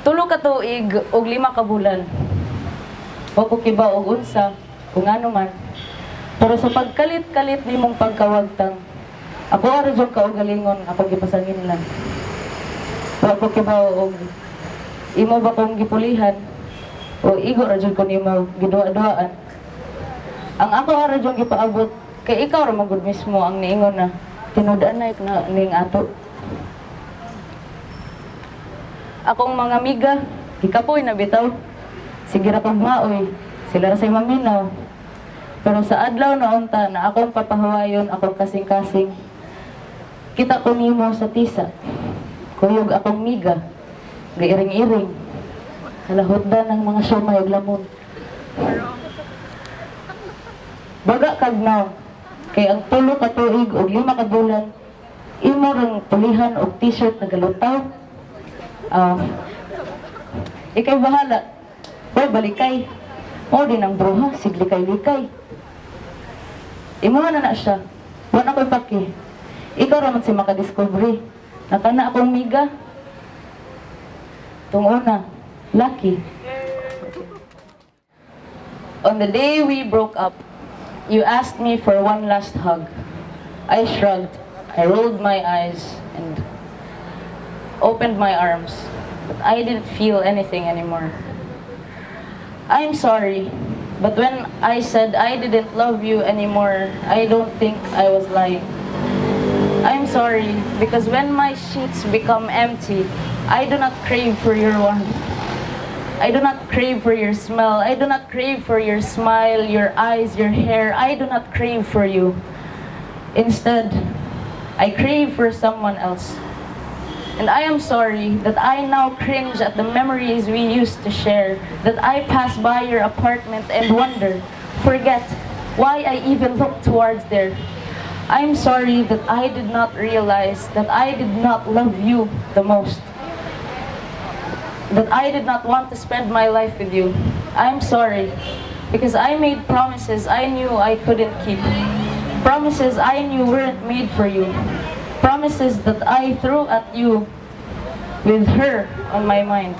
Tulo ka tuig og 5 ka bulan. Wa ko kiba og unsa kung ano man. Pero sa pagkalit-kalit nimong pagkawagtang, ako ara jud ka og galingon akong gipasangin lang. Wa ko kiba og imo ba kong gipulihan o igo ra jud ko nimo gidua-duaan. Ang ako ara jud gipaabot kay ikaw ra magud mismo ang niingon na tinud-an na ning ato. Akong mga amiga, ikapoy na bitaw. Sige ra kong maoy, sila ra say maminaw. Pero sa adlaw na unta na akong papahawayon, akong kasing-kasing, kita ko nimo sa tisa. Kuyog akong miga, gairing-iring. Halahotdan ng mga siomay ug lamon. Baga kagnaw, kay ang tulo ka tuig ug 5 ka bulan, imo ring pulihan og t-shirt na galutaw. Ikay bahala. Hoy, balikay. O, din ang bruha, siglikay-likay. Imo na siya. Wala ko'y paki. Ikaw raman si makadiscovery. Nakana akong miga. Tunguna, lucky. On the day we broke up, you asked me for one last hug. I shrugged. I rolled my eyes and opened my arms, but I didn't feel anything anymore. I'm sorry, but when I said I didn't love you anymore, I don't think I was lying. I'm sorry, because when my sheets become empty, I do not crave for your warmth. I do not crave for your smell. I do not crave for your smile, your eyes, your hair. I do not crave for you. Instead, I crave for someone else. And I am sorry that I now cringe at the memories we used to share, that I pass by your apartment and wonder, forget why I even looked towards there. I'm sorry that I did not realize that I did not love you the most, that I did not want to spend my life with you. I'm sorry because I made promises I knew I couldn't keep, promises I knew weren't made for you. Promises that I threw at you with her on my mind.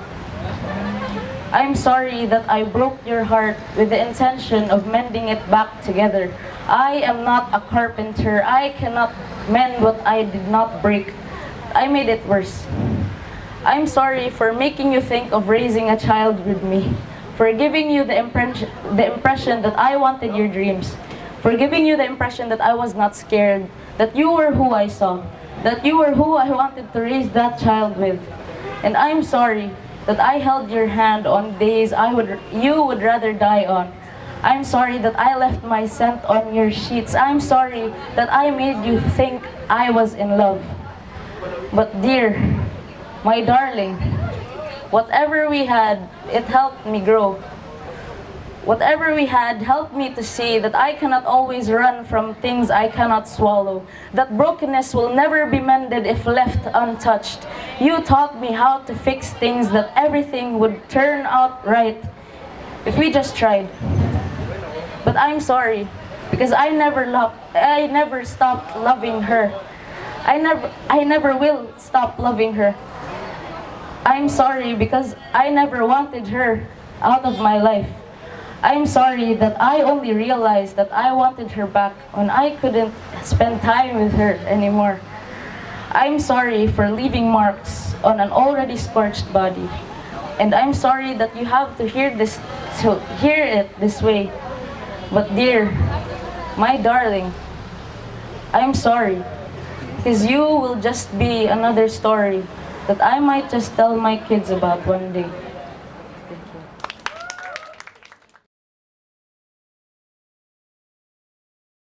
I'm sorry that I broke your heart with the intention of mending it back together. I am not a carpenter. I cannot mend what I did not break. I made it worse. I'm sorry for making you think of raising a child with me, for giving you the impression that I wanted your dreams, for giving you the impression that I was not scared, that you were who I saw, that you were who I wanted to raise that child with. And I'm sorry that I held your hand on days you would rather die on. I'm sorry that I left my scent on your sheets. I'm sorry that I made you think I was in love. But dear, my darling, whatever we had, it helped me grow. Whatever we had helped me to see that I cannot always run from things I cannot swallow, that brokenness will never be mended if left untouched. You taught me how to fix things, that everything would turn out right if we just tried. But I'm sorry, because I never stopped loving her. I never will stop loving her. I'm sorry because I never wanted her out of my life. I'm sorry that I only realized that I wanted her back when I couldn't spend time with her anymore. I'm sorry for leaving marks on an already scorched body. And I'm sorry that you have to hear it this way. But dear, my darling, I'm sorry, because you will just be another story that I might just tell my kids about one day.